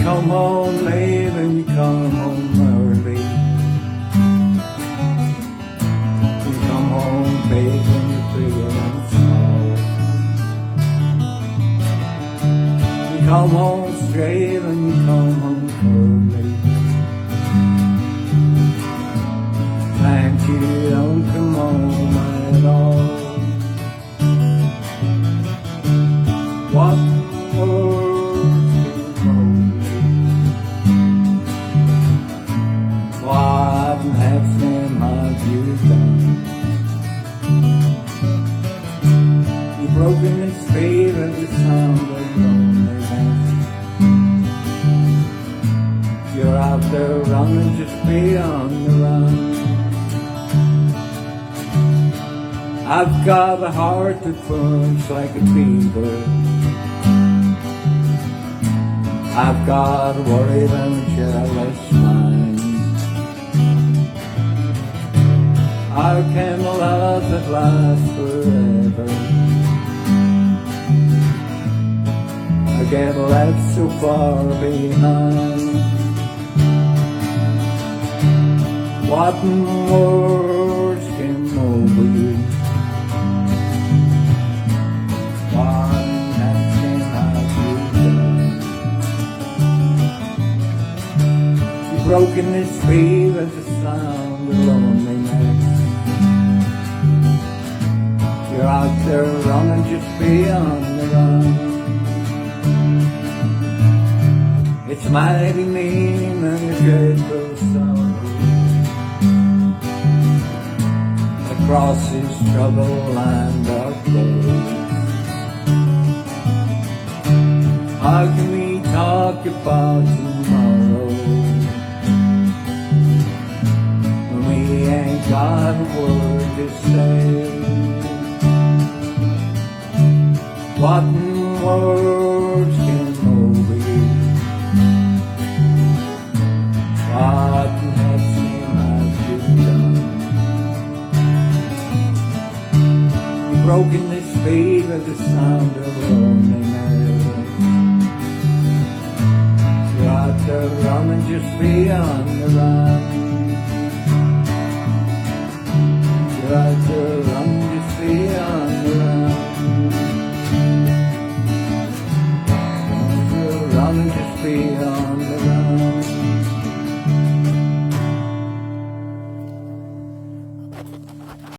come home late and you come home early. You come home big and you're big and small. You come home straight and you come home early. And you don't come home at all. What words can what have you done? You've broken the spirit of the sound of loneliness. You're out there running, just be on the run. I've got a heart that burns like a fever. I've got a worried and a jealous mind. How can a love that lasts forever I get left so far behind? What words can over you? What can have you done? You've broken this spirit of the sound of loneliness. You're out there running, just be on the run. It's mighty mean and a dreadful sorrow across this troubled and dark road. How can we talk about tomorrow when we ain't got a word to say? What words can over you? What have you done? You've broken the speed of the sound of loneliness. You're out there running, just be on the run. You're out there running, just be on the run. Just be on the run.